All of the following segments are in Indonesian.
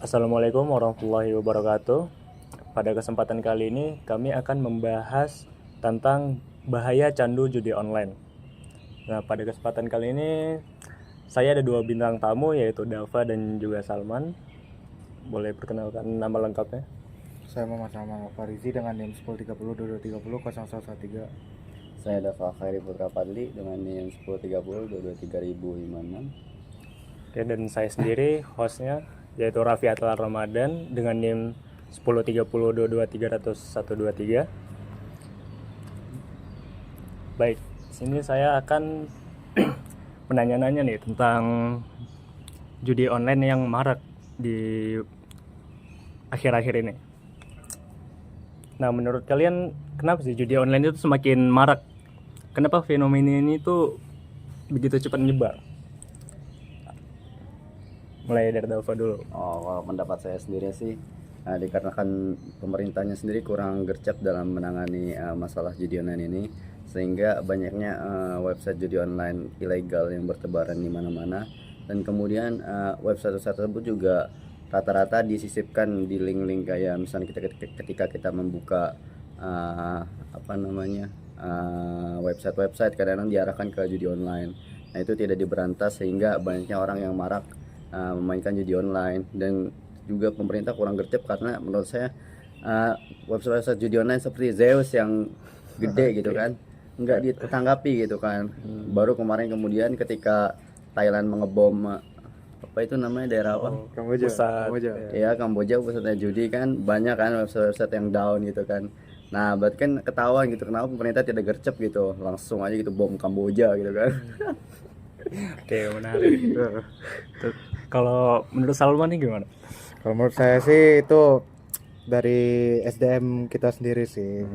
Assalamualaikum warahmatullahi wabarakatuh. Pada kesempatan kali ini kami akan membahas tentang bahaya candu judi online. Nah, pada kesempatan kali ini saya ada dua bintang tamu, yaitu Dava dan juga Salman. Boleh perkenalkan nama lengkapnya? Saya Muhammad Salman Farizi dengan NIM 1030 Saya Dava Khairi Putra Padli dengan NIM 1030 223.056. Oke, dan saya sendiri hostnya, yaitu Raffi Atal Ramadan dengan NIM 1030 223.123. Baik, sini saya akan menanya-nanya nih tentang judi online yang marak di akhir-akhir ini. Nah, menurut kalian kenapa sih judi online itu semakin marak? Kenapa fenomena ini tuh begitu cepat menyebar? Mulai dari Dava dulu. Kalau pendapat saya sendiri sih, dikarenakan pemerintahnya sendiri kurang gercep dalam menangani masalah judi online ini, sehingga banyaknya website judi online ilegal yang bertebaran di mana-mana, dan kemudian website tersebut juga rata-rata disisipkan di link-link kayak misalnya ketika kita membuka website-website kadang-kadang diarahkan ke judi online. Nah, itu tidak diberantas sehingga banyaknya orang yang marak memainkan judi online, dan juga pemerintah kurang gercep karena menurut saya website judi online seperti Zeus yang gede gitu kan nggak ditanggapi gitu kan. Baru kemarin kemudian ketika Thailand mengebom apa itu namanya daerah apa? Kamboja. Ya, Kamboja pusatnya judi kan, banyak kan website yang down gitu kan. Nah, berarti kan ketahuan gitu kenapa pemerintah tidak gercep gitu, langsung aja gitu bom Kamboja gitu kan. Oke, menarik. Kalau menurut Salman nih gimana? Kalau menurut saya sih itu dari SDM kita sendiri sih.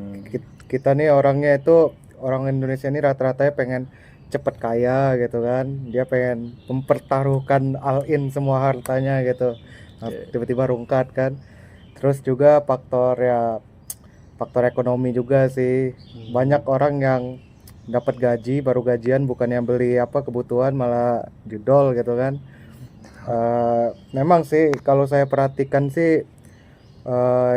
Kita nih orangnya itu, orang Indonesia ini rata-ratanya pengen cepet kaya gitu kan. Dia pengen mempertaruhkan all in semua hartanya gitu. Nah, tiba-tiba rungkat kan. Terus juga faktor ekonomi juga sih. Banyak orang yang dapat gaji, baru gajian bukannya beli kebutuhan malah judol gitu kan. Memang sih kalau saya perhatikan sih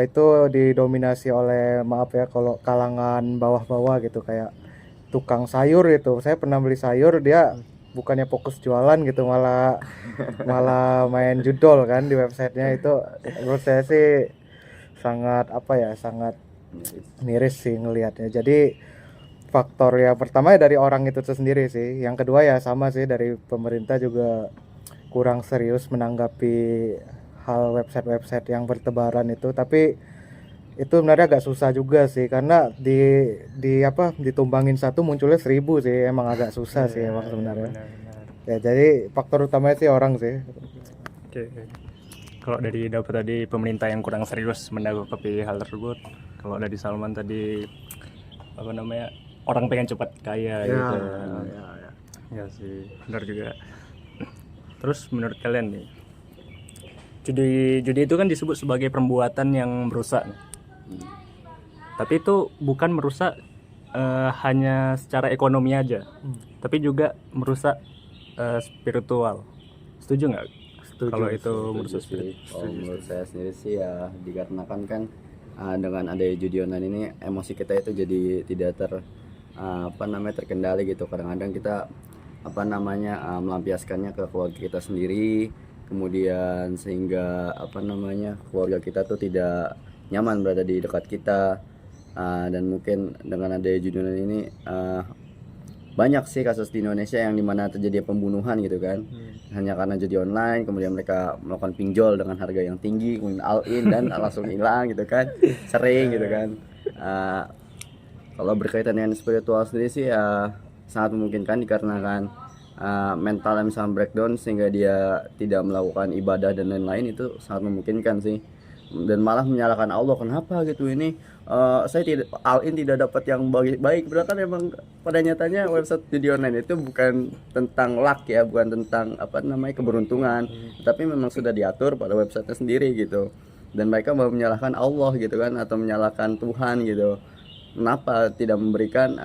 itu didominasi oleh kalau kalangan bawah-bawah gitu, kayak tukang sayur itu. Saya pernah beli sayur, dia bukannya fokus jualan gitu, malah main judol kan di websitenya. Itu menurut saya sih sangat sangat miris sih ngelihatnya. Jadi faktor yang pertama ya dari orang itu sendiri sih. Yang kedua ya sama sih, dari pemerintah juga kurang serius menanggapi hal website-website yang bertebaran itu. Tapi itu sebenarnya agak susah juga sih, karena ditumbangin satu munculnya 1000 sih. Emang agak susah sih emang sebenarnya. Benar. Ya, jadi faktor utamanya sih orang sih. Oke. Kalau dari Dava tadi pemerintah yang kurang serius menanggapi hal tersebut. Kalau dari Salman tadi orang pengen cepat kaya gitu. Ya sih, benar juga. Terus menurut kalian nih, judi itu kan disebut sebagai perbuatan yang merusak. Tapi itu bukan merusak hanya secara ekonomi aja, tapi juga merusak spiritual. Setuju nggak? Kalau itu merusak spiritual. Menurut saya sendiri sih ya, dikarenakan kan dengan adanya judi online ini emosi kita itu jadi tidak terkendali gitu. Kadang-kadang kita melampiaskannya ke keluarga kita sendiri, kemudian sehingga keluarga kita tuh tidak nyaman berada di dekat kita. Dan mungkin dengan adanya judi online ini banyak sih kasus di Indonesia yang dimana terjadi pembunuhan gitu kan, hanya karena judi online. Kemudian mereka melakukan pinjol dengan harga yang tinggi, kemudian all in dan langsung hilang gitu kan, sering gitu kan. Kalau berkaitan dengan spiritual sendiri sih ya sangat memungkinkan, dikarenakan mentalnya misalnya breakdown sehingga dia tidak melakukan ibadah dan lain-lain. Itu sangat memungkinkan sih, dan malah menyalahkan Allah, kenapa gitu ini saya tidak all in, tidak dapat yang baik. Padahal kan emang pada nyatanya website judi online itu bukan tentang luck ya, bukan tentang keberuntungan, tapi memang sudah diatur pada websitenya sendiri gitu. Dan mereka mau menyalahkan Allah gitu kan, atau menyalahkan Tuhan gitu. Kenapa tidak memberikan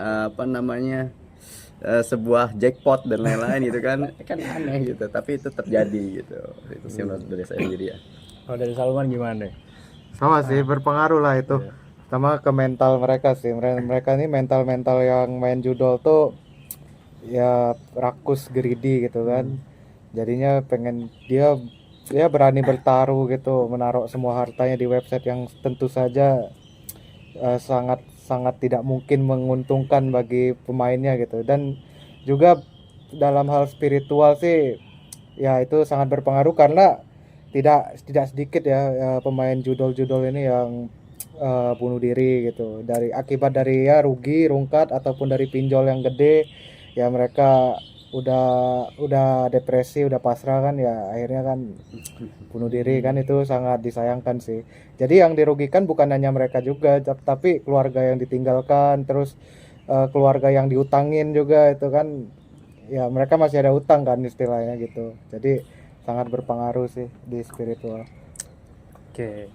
sebuah jackpot dan lain-lain gitu kan aneh gitu, tapi itu terjadi gitu. Itu sih menurut dari saya sendiri ya. Kalau dari Salman gimana deh? Sama sih, berpengaruh lah itu. Iya. Sama ke mental mereka sih. Mereka ini mental-mental yang main judol tuh ya rakus, greedy gitu kan. Jadinya pengen dia berani bertaruh gitu, menaruh semua hartanya di website yang tentu saja sangat sangat tidak mungkin menguntungkan bagi pemainnya gitu. Dan juga dalam hal spiritual sih ya itu sangat berpengaruh karena tidak sedikit ya pemain judol-judol ini yang bunuh diri gitu akibat dari ya rugi, rungkat ataupun dari pinjol yang gede ya mereka udah depresi, udah pasrah kan ya akhirnya kan bunuh diri kan itu sangat disayangkan sih. Jadi yang dirugikan bukan hanya mereka juga tapi keluarga yang ditinggalkan terus keluarga yang diutangin juga itu kan ya mereka masih ada utang kan istilahnya gitu. Jadi sangat berpengaruh sih di spiritual. Oke.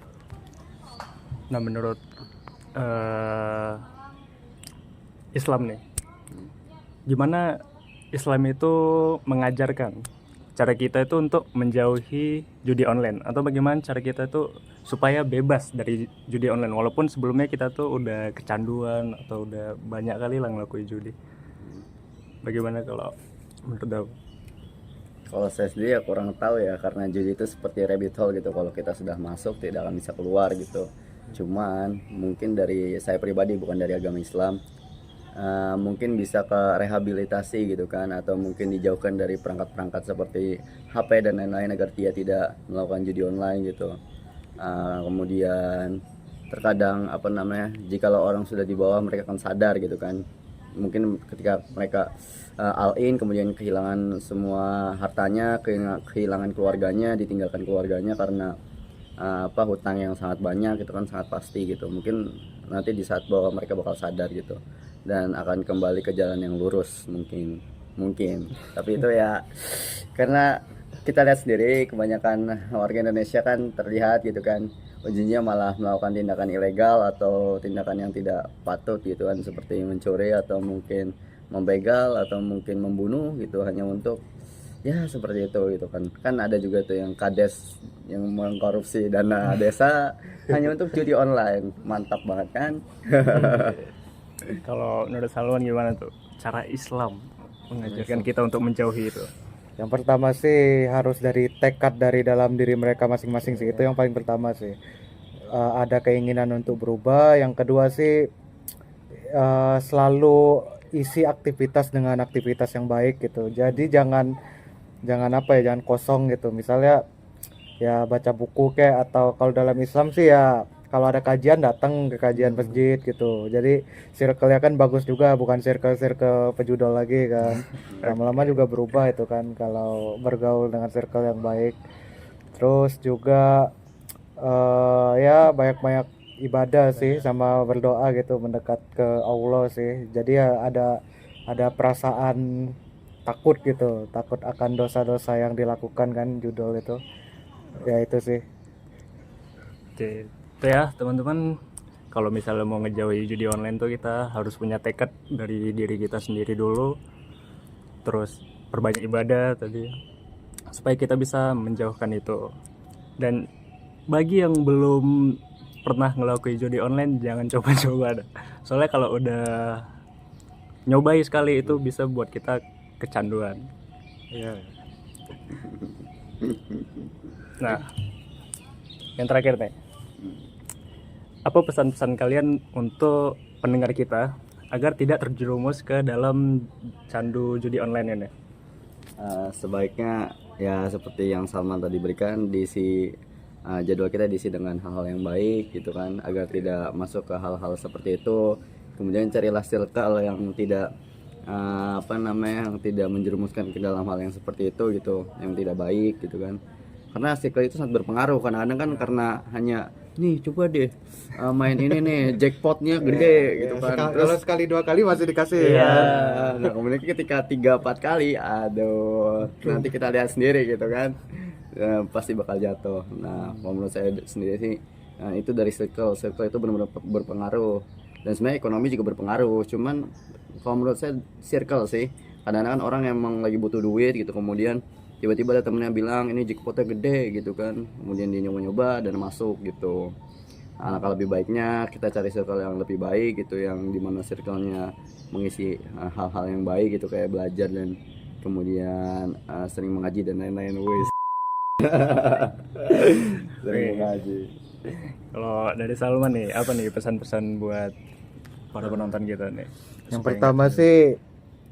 Nah menurut Islam nih, gimana Islam itu mengajarkan cara kita itu untuk menjauhi judi online, atau bagaimana cara kita itu supaya bebas dari judi online walaupun sebelumnya kita tuh udah kecanduan atau udah banyak kali lah ngelakuin judi. Bagaimana kalau menurut Daw? Kalau saya sendiri ya kurang tahu ya, karena judi itu seperti rabbit hole gitu, kalau kita sudah masuk tidak akan bisa keluar gitu. Cuman mungkin dari saya pribadi, bukan dari agama Islam, mungkin bisa ke rehabilitasi gitu kan, atau mungkin dijauhkan dari perangkat-perangkat seperti HP dan lain-lain agar dia tidak melakukan judi online gitu. Kemudian terkadang jikalau orang sudah di bawah, mereka akan sadar gitu kan, mungkin ketika mereka all in kemudian kehilangan semua hartanya, kehilangan keluarganya, ditinggalkan keluarganya karena hutang yang sangat banyak, itu kan sangat pasti gitu. Mungkin nanti di saat bawah mereka bakal sadar gitu dan akan kembali ke jalan yang lurus mungkin. Tapi itu ya karena kita lihat sendiri kebanyakan warga Indonesia kan terlihat gitu kan, ujungnya malah melakukan tindakan ilegal atau tindakan yang tidak patut gitu kan, seperti mencuri atau mungkin membegal atau mungkin membunuh gitu, hanya untuk ya seperti itu gitu kan ada juga tuh yang kades yang mengkorupsi dana desa hanya untuk judi online. Mantap banget kan. Kalau menurut Salman gimana tuh cara Islam mengajarkan kita untuk menjauhi itu? Yang pertama sih harus dari tekad dari dalam diri mereka masing-masing sih, itu yang paling pertama sih. Ada keinginan untuk berubah. Yang kedua sih selalu isi aktivitas dengan aktivitas yang baik gitu. Jadi jangan jangan kosong gitu. Misalnya ya baca buku kayak, atau kalau dalam Islam sih ya kalau ada kajian datang ke kajian masjid gitu. Jadi circle-nya kan bagus juga, bukan circle pejudol lagi kan. Lama-lama juga berubah itu kan kalau bergaul dengan circle yang baik. Terus juga ya banyak-banyak ibadah sih sama berdoa gitu, mendekat ke Allah sih. Jadi ya ada perasaan takut gitu, takut akan dosa-dosa yang dilakukan kan judul itu. Ya itu sih. Oke, itu ya teman-teman, kalau misalnya mau ngejauhi judi online tuh kita harus punya tekad dari diri kita sendiri dulu, terus perbanyak ibadah tadi supaya kita bisa menjauhkan itu. Dan bagi yang belum pernah ngelakuin judi online, jangan coba-coba dah. Soalnya kalau udah nyobai sekali itu bisa buat kita kecanduan. Iya. Nah, yang terakhir nih, apa pesan-pesan kalian untuk pendengar kita agar tidak terjerumus ke dalam candu judi online ini? Sebaiknya ya seperti yang Salman tadi berikan, diisi jadwal kita diisi dengan hal-hal yang baik gitu kan, agar tidak masuk ke hal-hal seperti itu. Kemudian carilah circle yang tidak yang tidak menjerumuskan ke dalam hal yang seperti itu gitu, yang tidak baik gitu kan. Karena circle itu sangat berpengaruh. Kadang-kadang kan karena hanya nih coba deh main ini nih jackpotnya gede gitu kan. Terus Kalau sekali dua kali masih dikasih iya, ya. nah kemudian ketika 3-4 kali, aduh, nanti kita lihat sendiri gitu kan, pasti bakal jatuh. Nah, kalau menurut saya sendiri sih, itu dari circle itu benar-benar berpengaruh. Dan sebenarnya ekonomi juga berpengaruh. Cuman kalau menurut saya circle sih, kadang-kadang orang yang emang lagi butuh duit gitu, kemudian tiba-tiba ada temennya bilang ini jackpotnya gede gitu kan, kemudian dia nyoba-nyoba dan masuk gitu. Nah, alangkah lebih baiknya kita cari circle yang lebih baik gitu, yang dimana circle-nya mengisi hal-hal yang baik gitu, kayak belajar dan kemudian sering mengaji dan lain-lain. Wis. Sering mengaji. Kalau dari Salman nih, apa nih pesan-pesan buat para penonton kita nih? Yang Supaya pertama nggak- sih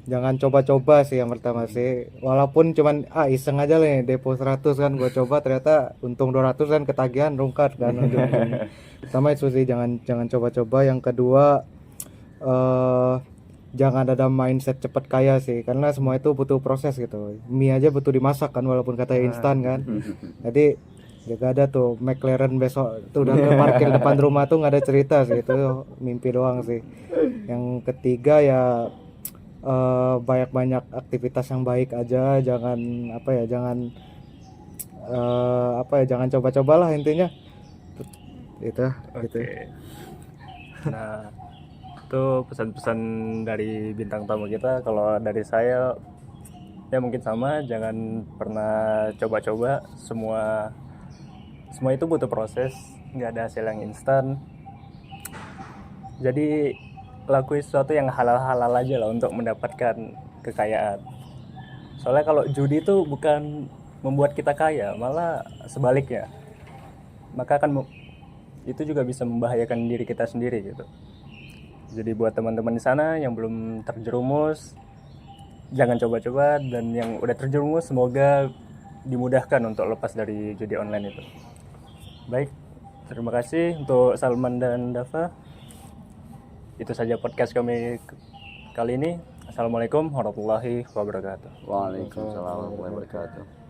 jangan coba-coba sih, yang pertama sih. Walaupun cuman iseng aja lah nih, depo 100 kan gua coba, ternyata untung 200 kan, ketagihan rungkat kan ujung-ujungnya. Pertama itu sih, jangan coba-coba. Yang kedua, eh jangan ada mindset cepet kaya sih, karena semua itu butuh proses gitu. Mie aja butuh dimasak kan, walaupun katanya instan kan. Jadi juga ada tuh McLaren besok tuh udah parkir depan rumah tuh, nggak ada cerita sih, itu mimpi doang sih. Yang ketiga ya, banyak-banyak aktivitas yang baik aja, jangan jangan coba-cobalah intinya. Itu gitu. Oke. Nah, itu pesan-pesan dari bintang tamu kita. Kalau dari saya ya mungkin sama, jangan pernah coba-coba. Semua itu butuh proses, nggak ada hasil yang instan. Jadi lakuin sesuatu yang halal-halal aja lah untuk mendapatkan kekayaan. Soalnya kalau judi itu bukan membuat kita kaya, malah sebaliknya. Maka itu juga bisa membahayakan diri kita sendiri gitu. Jadi buat teman-teman di sana yang belum terjerumus, jangan coba-coba, dan yang udah terjerumus semoga dimudahkan untuk lepas dari judi online itu. Baik, terima kasih untuk Salman dan Dava. Itu saja podcast kami kali ini. Assalamualaikum warahmatullahi wabarakatuh. Waalaikumsalam warahmatullahi wabarakatuh.